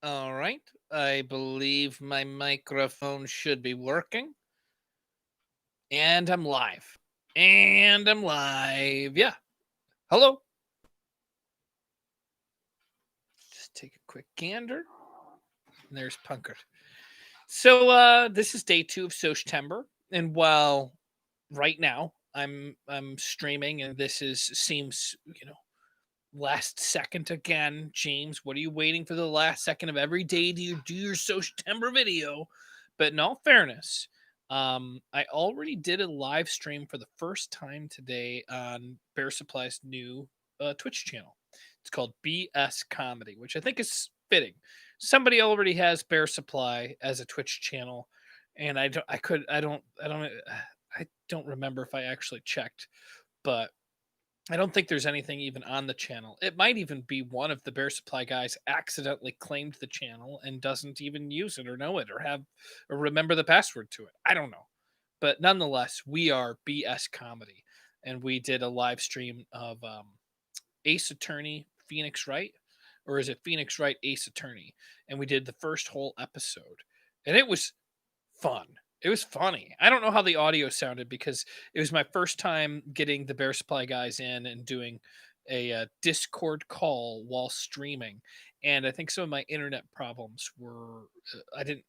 All right. I believe my microphone should be working. And I'm live. And I'm live. Yeah. Hello. Just take a quick gander. And there's Punkert. So this is day 2 of September. And while right now I'm streaming and this is seems, last second again. James, what are you waiting for the last second of every day to do your September video? But in all fairness, I already did a live stream for the first time today on Bear Supply's new Twitch channel. It's called BS Comedy, which I think is fitting. Somebody already has Bear Supply as a Twitch channel, and I don't remember if I actually checked, but I don't think there's anything even on the channel. It might even be one of the Bear Supply guys accidentally claimed the channel and doesn't even use it or know it or have or remember the password to it. I don't know. But nonetheless, we are BS Comedy. And we did a live stream of Ace Attorney Phoenix Wright, or is it Phoenix Wright Ace Attorney? And we did the first whole episode. And it was fun. It was funny. I don't know how the audio sounded because it was my first time getting the Bear Supply guys in and doing a Discord call while streaming, and I think some of my internet problems were I didn't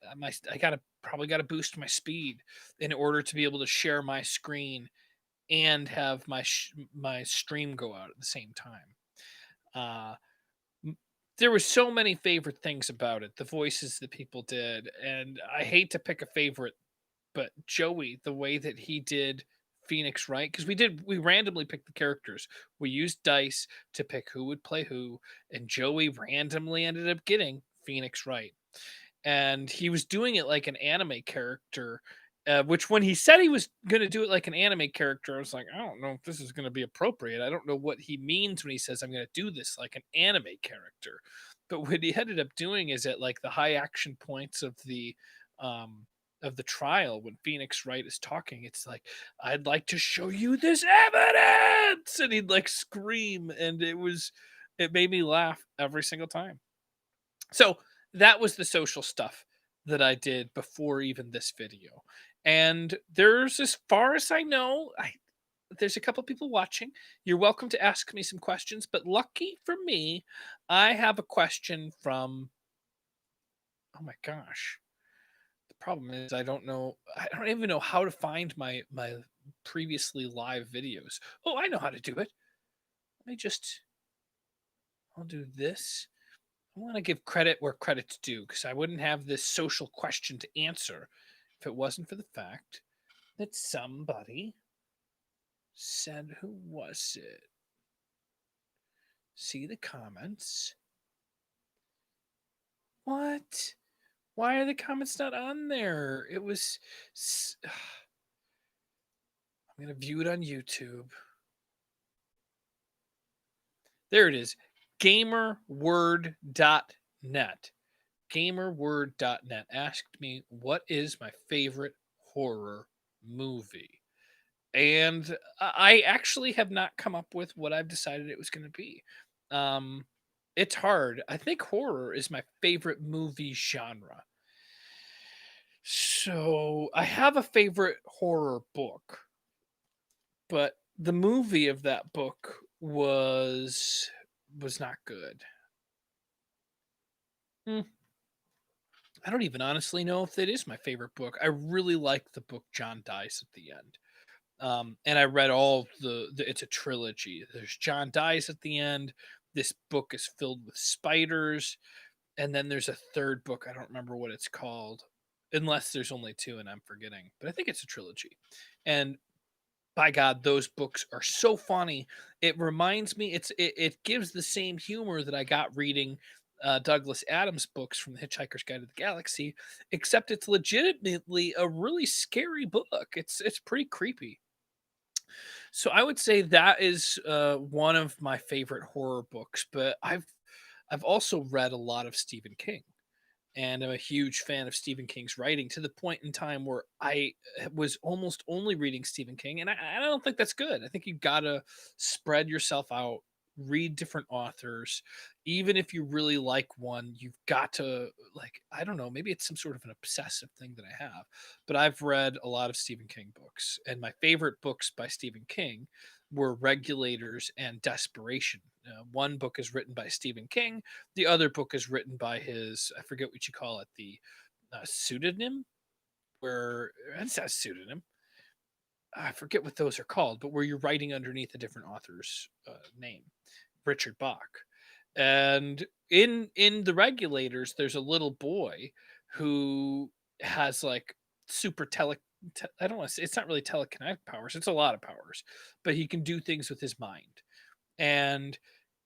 I gotta probably got to boost my speed in order to be able to share my screen and have my stream go out at the same time. Uh, m- there were so many favorite things about it, the voices that people did, and I hate to pick a favorite, but Joey, the way that he did Phoenix Wright, because we randomly picked the characters. We used dice to pick who would play who, and Joey randomly ended up getting Phoenix Wright. And he was doing it like an anime character, which when he said he was going to do it like an anime character, I was like, I don't know if this is going to be appropriate. I don't know what he means when he says I'm going to do this like an anime character. But what he ended up doing is at like the high action points um, of the trial when Phoenix Wright is talking, it's like, I'd like to show you this evidence, and he'd like scream, and it made me laugh every single time. So that was the social stuff that I did before even this video. And there's, as far as I know, there's a couple people watching. You're welcome to ask me some questions, but lucky for me, I have a question from, oh my gosh. The problem is I don't even know how to find my previously live videos. Oh, I know how to do it. Let me just I'll do this. I want to give credit where credit's due because I wouldn't have this social question to answer if it wasn't for the fact that somebody said, who was it? See the comments. What? Why are the comments not on there? It was. I'm going to view it on YouTube. There it is. Gamerword.net. Gamerword.net asked me, what is my favorite horror movie? And I actually have not come up with what I've decided it was going to be. Um, it's hard. I think horror is my favorite movie genre. So I have a favorite horror book, but the movie of that book was not good. Hmm, I don't even honestly know if that is my favorite book. I really like the book John Dies at the End. And I read all it's a trilogy. There's John Dies at the End. This book is filled with spiders, and then there's a third book. I don't remember what it's called, unless there's only two and I'm forgetting. But I think it's a trilogy. And by God, those books are so funny. It reminds me, it gives the same humor that I got reading Douglas Adams books from the Hitchhiker's Guide to the Galaxy, except it's legitimately a really scary book. It's pretty creepy. So I would say that is one of my favorite horror books, but I've also read a lot of Stephen King, and I'm a huge fan of Stephen King's writing to the point in time where I was almost only reading Stephen King, and I don't think that's good. I think you gotta spread yourself out read different authors. Even if you really like one, you've got to, like, I don't know, maybe it's some sort of an obsessive thing that I have, but I've read a lot of Stephen King books, and my favorite books by Stephen King were Regulators and Desperation. One book is written by Stephen King, the other book is written by his, I forget what you call it, the pseudonym, where it's not a pseudonym. I forget what those are called, but where you're writing underneath a different author's name, Richard Bach. And in the Regulators, there's a little boy who has like super I don't want to say, it's not really telekinetic powers. It's a lot of powers, but he can do things with his mind. And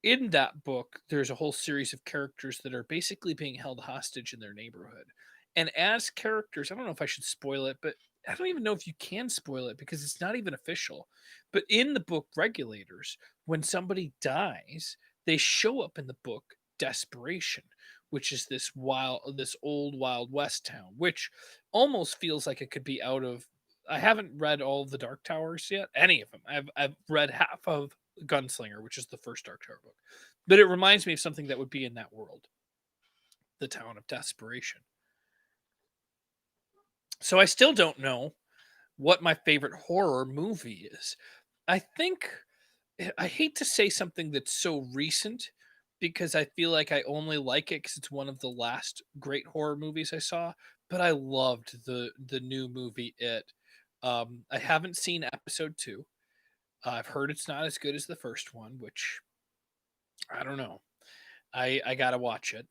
in that book, there's a whole series of characters that are basically being held hostage in their neighborhood. And as characters, I don't know if I should spoil it, but I don't even know if you can spoil it because it's not even official. But in the book Regulators, when somebody dies, they show up in the book Desperation, which is this old Wild West town, which almost feels like it could be out of. I haven't read all of the Dark Towers yet, any of them. I've read half of Gunslinger, which is the first Dark Tower book. But it reminds me of something that would be in that world, the town of Desperation. So I still don't know what my favorite horror movie is. I think I hate to say something that's so recent because I feel like I only like it because it's one of the last great horror movies I saw. But I loved the new movie It. I haven't seen episode two. I've heard it's not as good as the first one, which I don't know. I gotta watch it.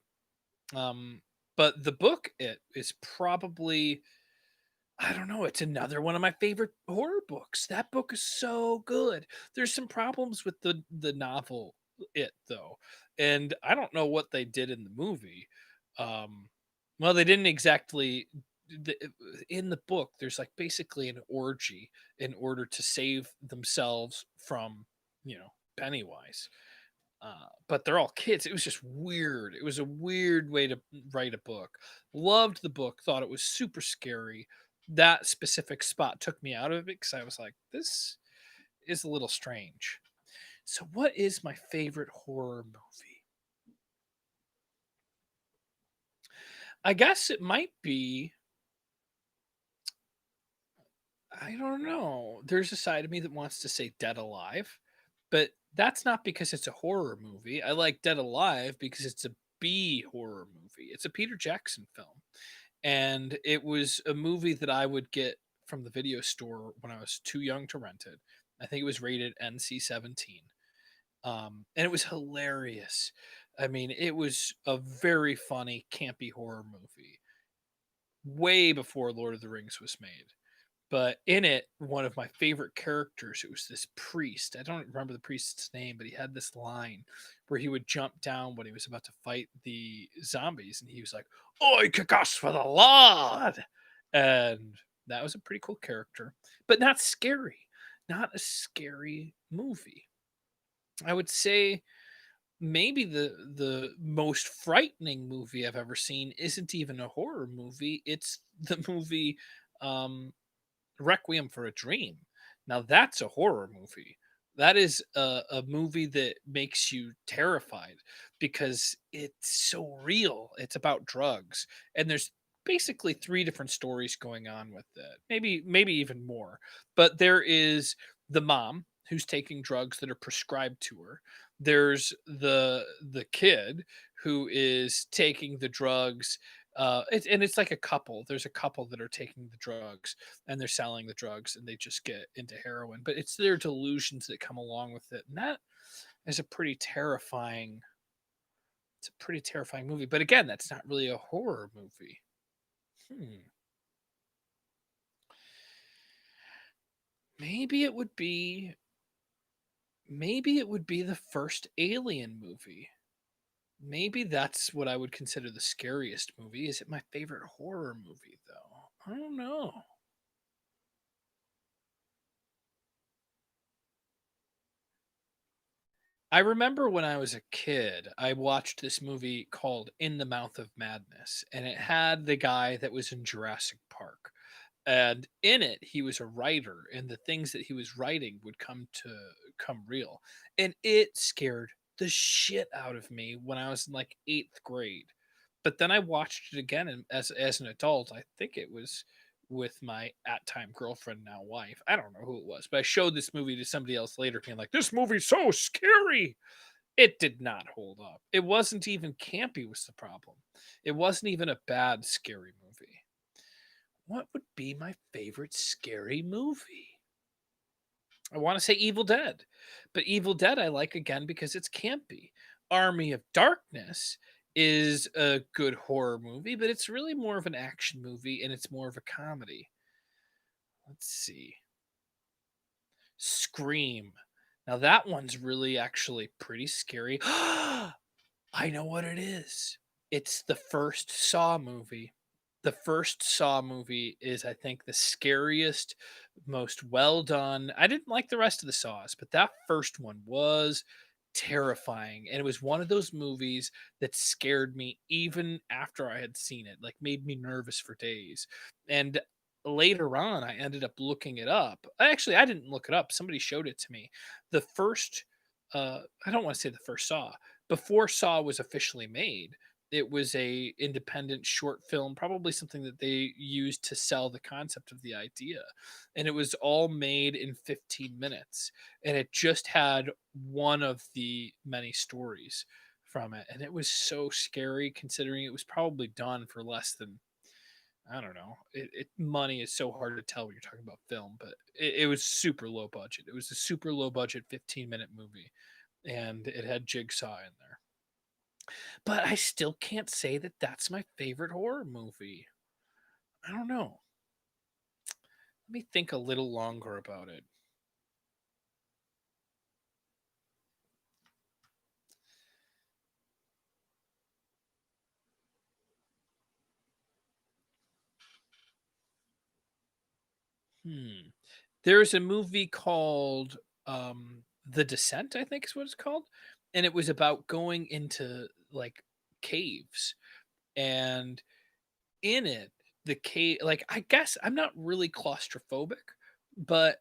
Um, but the book It is probably, I don't know, it's another one of my favorite horror books. That book is so good. There's some problems with the novel It though, and I don't know what they did in the movie. Um, well, they didn't exactly. the- In the book, there's like basically an orgy in order to save themselves from, Pennywise. But they're all kids. It was just weird. It was a weird way to write a book. Loved the book, thought it was super scary. That specific spot took me out of it because I was like, this is a little strange. So, what is my favorite horror movie? I guess it might be, I don't know. There's a side of me that wants to say Dead Alive, but that's not because it's a horror movie. I like Dead Alive because it's a B horror movie. It's a Peter Jackson film. And it was a movie that I would get from the video store when I was too young to rent it. I think it was rated NC-17. And it was hilarious. I mean, it was a very funny, campy horror movie way before Lord of the Rings was made. But in it, one of my favorite characters, it was this priest. I don't remember the priest's name, but he had this line where he would jump down when he was about to fight the zombies, and he was like, "Oi, kick ass for the Lord!" And that was a pretty cool character, but not scary. Not a scary movie. I would say maybe the most frightening movie I've ever seen isn't even a horror movie. It's the movie um Requiem for a Dream. Now that's a horror movie. That is a movie that makes you terrified because it's so real. It's about drugs, and there's basically three different stories going on with it. Maybe even more. But there is the mom who's taking drugs that are prescribed to her. There's the kid who is taking the drugs, and it's like a couple. There's a couple that are taking the drugs and they're selling the drugs and they just get into heroin. But it's their delusions that come along with it. And that is a pretty terrifying, it's a pretty terrifying movie. But again, that's not really a horror movie. Hmm. Maybe it would be maybe it would be the first Alien movie. Maybe that's what I would consider the scariest movie. Is it my favorite horror movie though? I don't know. I remember when I was a kid, I watched this movie called In the Mouth of Madness, and it had the guy that was in Jurassic Park. And in it, he was a writer, and the things that he was writing would come to come real. And it scared the shit out of me when I was in like 8th grade. But then I watched it again as an adult. I think it was with my at time girlfriend, now wife. I don't know who it was, but I showed this movie to somebody else later, being like, "This movie's so scary." It did not hold up. It wasn't even campy, was the problem. It wasn't even a bad scary movie. What would be my favorite scary movie? I want to say Evil Dead, but Evil Dead I like again because it's campy. Army of Darkness is a good horror movie, but it's really more of an action movie and it's more of a comedy. Let's see. Scream. Now that one's really actually pretty scary. I know what it is. It's the first Saw movie. The first Saw movie is, I think, the scariest, most well done. I didn't like the rest of the Saws, but that first one was terrifying. And it was one of those movies that scared me even after I had seen it, like made me nervous for days. And later on, I ended up looking it up. Actually, I didn't look it up. Somebody showed it to me. The first, I don't want to say the first Saw, before Saw was officially made, it was a independent short film, probably something that they used to sell the concept of the idea. And it was all made in 15 minutes. And it just had one of the many stories from it. And it was so scary considering it was probably done for less than, I don't know. Money is so hard to tell when you're talking about film, but it was super low budget. It was a super low budget 15-minute movie, and it had Jigsaw in there. But I still can't say that that's my favorite horror movie. I don't know. Let me think a little longer about it. Hmm. There's a movie called The Descent, I think is what it's called, and it was about going into like caves, and in it, the cave, like, I guess I'm not really claustrophobic, but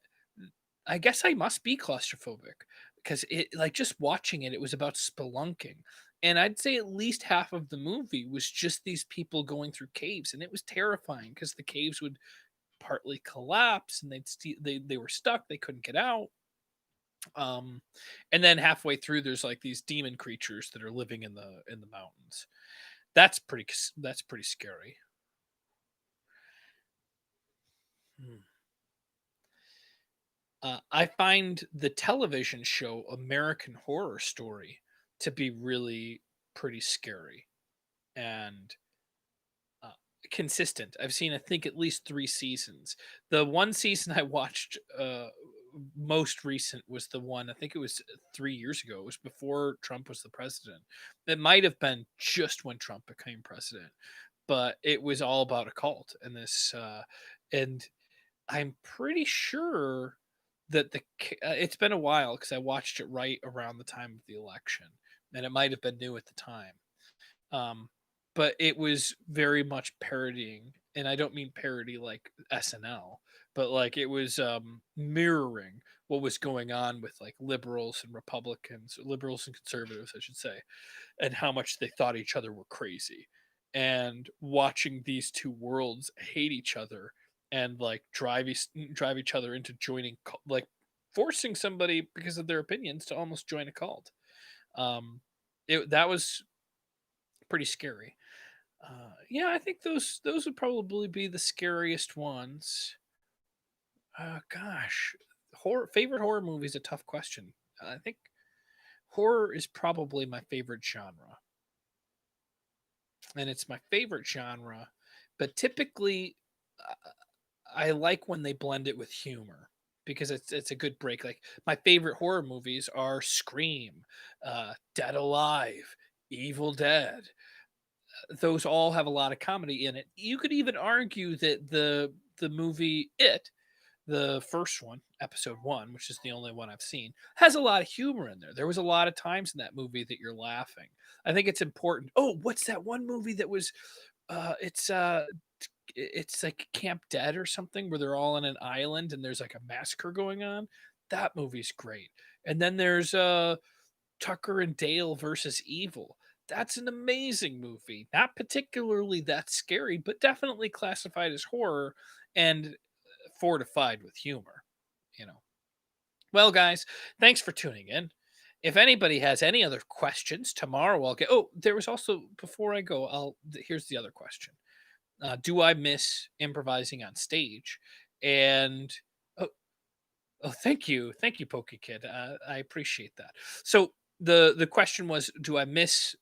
I guess I must be claustrophobic because it, like, just watching it, it was about spelunking. And I'd say at least half of the movie was just these people going through caves, and it was terrifying because the caves would partly collapse and they were stuck, they couldn't get out. Um, and then halfway through, there's like these demon creatures that are living in the mountains. That's pretty scary. Hmm. I find the television show American Horror Story to be really pretty scary and uh, consistent. I've seen, I think, at least 3 seasons. The one season I watched most recent was the one, I think it was 3 years ago. It was before Trump was the president. It might have been just when Trump became president, but it was all about a cult and and I'm pretty sure that it's been a while because I watched it right around the time of the election, and it might have been new at the time. Um, but it was very much parodying, and I don't mean parody like SNL, but like it was mirroring what was going on with like liberals and Republicans, liberals and conservatives, I should say, and how much they thought each other were crazy. And watching these two worlds hate each other and like drive each other into joining like forcing somebody because of their opinions to almost join a cult. Um, that was pretty scary. Yeah, I think those would probably be the scariest ones. Gosh, horror favorite horror movie is a tough question. I think horror is probably my favorite genre, and it's my favorite genre. But typically, uh, I like when they blend it with humor because it's a good break. Like my favorite horror movies are Scream, Dead Alive, Evil Dead. Those all have a lot of comedy in it. You could even argue that the movie It, the first one, episode one, which is the only one I've seen, has a lot of humor in there. There was a lot of times in that movie that you're laughing. I think it's important. Oh, what's that one movie that was it's like Camp Dead or something where they're all on an island and there's like a massacre going on. That movie's great. And then there's Tucker and Dale versus Evil. That's an amazing movie. Not particularly that scary, but definitely classified as horror and fortified with humor, you know. Well, guys, thanks for tuning in. If anybody has any other questions tomorrow, I'll get. Oh, there was also before I go, here's the other question. Do I miss improvising on stage? And oh, oh, thank you, Pokey Kid. I appreciate that. So the question was, do I miss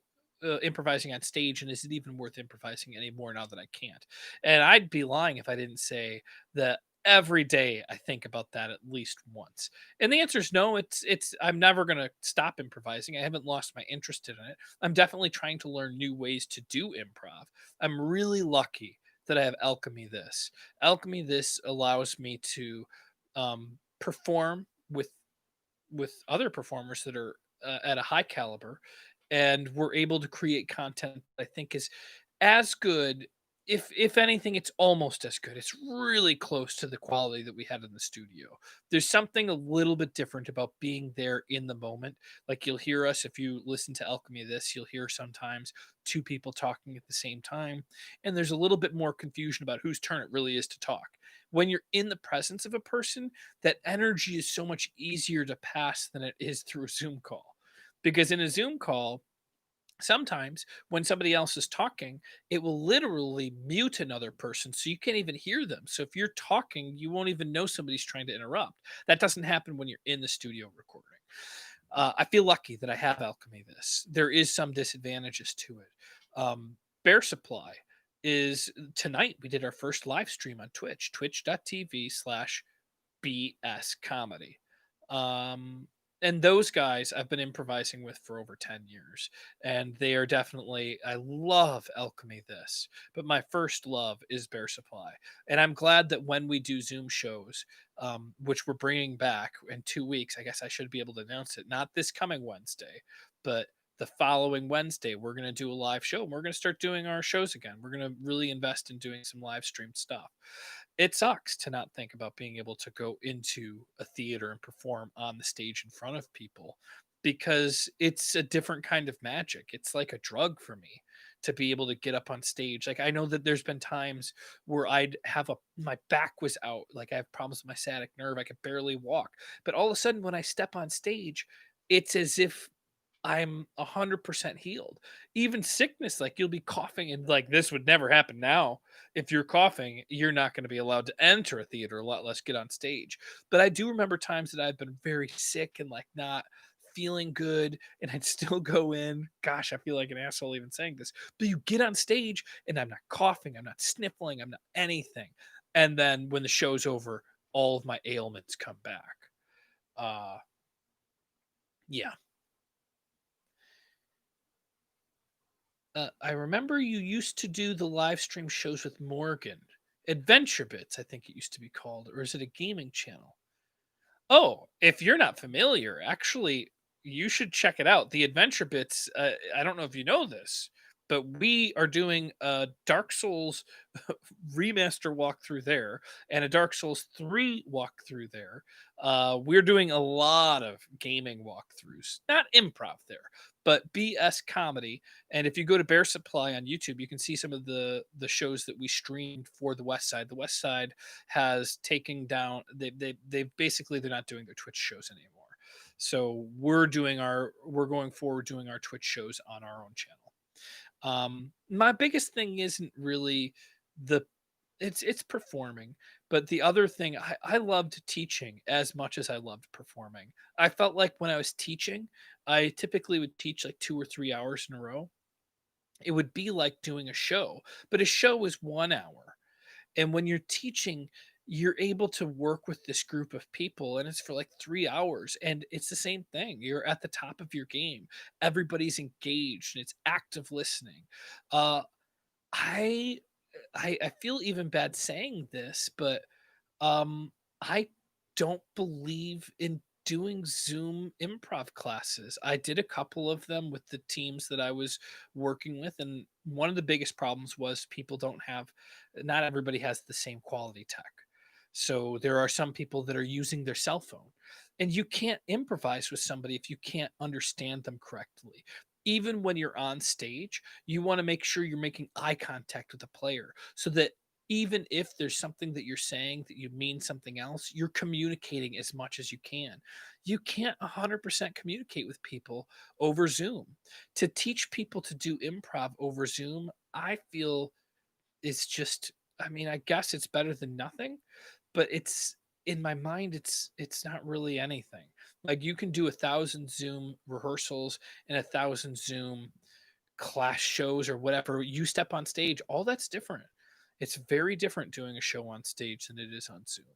improvising on stage, and is it even worth improvising anymore now that I can't? And I'd be lying if I didn't say that every day I think about that at least once. And the answer is no. It's I'm never gonna stop improvising. I haven't lost my interest in it. I'm definitely trying to learn new ways to do improv. I'm really lucky that I have Alchemy This. Alchemy This allows me to perform with other performers that are at a high caliber, and we're able to create content that I think is as good. If anything, it's almost as good. It's really close to the quality that we had in the studio. There's something a little bit different about being there in the moment. Like you'll hear us if you listen to Alchemy This, you'll hear sometimes two people talking at the same time, and there's a little bit more confusion about whose turn it really is to talk. When you're in the presence of a person, that energy is so much easier to pass than it is through a Zoom call. Because in a Zoom call, sometimes when somebody else is talking, it will literally mute another person so you can't even hear them. So if you're talking, you won't even know somebody's trying to interrupt. That doesn't happen when you're in the studio recording. I feel lucky that I have Alchemy This. There is some disadvantages to it. Bear Supply is tonight. We did our first live stream on Twitch, twitch.tv/BS comedy. Um, and those guys I've been improvising with for over 10 years. And they are definitely, I love Alchemy This, but my first love is Bear Supply. And I'm glad that when we do Zoom shows, which we're bringing back in 2 weeks, I guess I should be able to announce it, not this coming Wednesday, but the following Wednesday, we're going to do a live show and we're going to start doing our shows again. We're going to really invest in doing some live stream stuff. It sucks to not think about being able to go into a theater and perform on the stage in front of people because it's a different kind of magic. It's like a drug for me to be able to get up on stage. Like I know that there's been times where I'd have a my back was out, like I have problems with my sciatic nerve, I could barely walk. But all of a sudden when I step on stage, it's as if I'm 100% healed. Even sickness, like you'll be coughing and like this would never happen now. If you're coughing, you're not going to be allowed to enter a theater, a lot less get on stage. But I do remember times that I've been very sick and like not feeling good and I'd still go in. Gosh, I feel like an asshole even saying this. But you get on stage and I'm not coughing, I'm not sniffling, I'm not anything. And then when the show's over, all of my ailments come back. Uh yeah. I remember you used to do the live stream shows with Morgan. Adventure Bits, I think it used to be called, or is it a gaming channel? Oh, if you're not familiar, actually, you should check it out. The Adventure Bits, I don't know if you know this, but we are doing a Dark Souls remaster walkthrough there and a Dark Souls 3 walkthrough there. We're doing a lot of gaming walkthroughs, not improv there, but BS comedy. And if you go to Bear Supply on YouTube, you can see some of the shows that we streamed for the West Side. The West Side has taken down. They basically they're not doing their Twitch shows anymore. So we're going forward doing our Twitch shows on our own channel. My biggest thing isn't really the it's performing, but the other thing I loved teaching as much as I loved performing. I felt like when I was teaching, I typically would teach like 2 or 3 hours in a row. It would be like doing a show, but a show is 1 hour. And when you're teaching, you're able to work with this group of people and it's for like 3 hours. And it's the same thing. You're at the top of your game. Everybody's engaged and it's active listening. Uh, I I feel even bad saying this, but I don't believe in doing Zoom improv classes. I did a couple of them with the teams that I was working with, and one of the biggest problems was people don't have, not everybody has the same quality tech. So there are some people that are using their cell phone. And you can't improvise with somebody if you can't understand them correctly. Even when you're on stage, you want to make sure you're making eye contact with the player so that even if there's something that you're saying that you mean something else, you're communicating as much as you can. You can't 100% communicate with people over Zoom. To teach people to do improv over Zoom, I feel is just, I mean, I guess it's better than nothing, but it's in my mind, it's not really anything. Like you can do 1,000 Zoom rehearsals and 1,000 Zoom class shows or whatever. You step on stage, all that's different. It's very different doing a show on stage than it is on Zoom.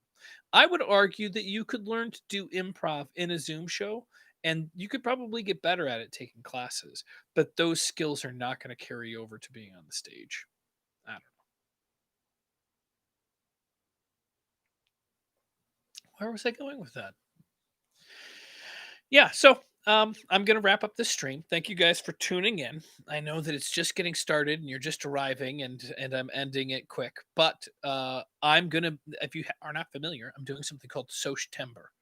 I would argue that you could learn to do improv in a Zoom show and you could probably get better at it taking classes, but those skills are not going to carry over to being on the stage. I don't know. Where was I going with that? Yeah, so I'm gonna wrap up this stream. Thank you guys for tuning in. I know that it's just getting started and you're just arriving, and I'm ending it quick. But I'm gonna, if you are not familiar, I'm doing something called Timber,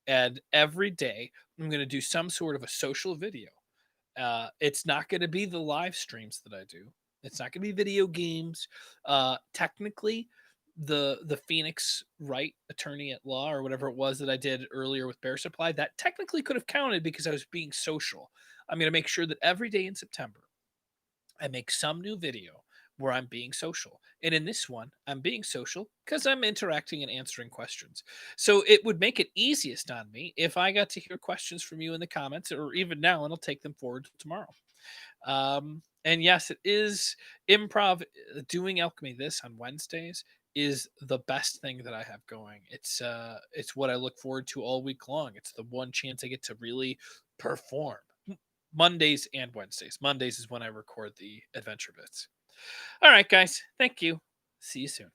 and every day I'm gonna do some sort of a social video. It's not going to be the live streams that I do. It's not going to be video games. Technically, the Phoenix Wright attorney at law or whatever it was that I did earlier with Bear Supply, that technically could have counted because I was being social. I'm going to make sure that every day in September I make some new video where I'm being social. And in this one, I'm being social because I'm interacting and answering questions. So it would make it easiest on me if I got to hear questions from you in the comments or even now, and I'll take them forward tomorrow. And yes, it is improv. Doing Alchemy this on Wednesdays is the best thing that I have going. It's what I look forward to all week long. It's the one chance I get to really perform. Mondays and Wednesdays. Mondays is when I record the adventure bits. All right, guys. Thank you. See you soon.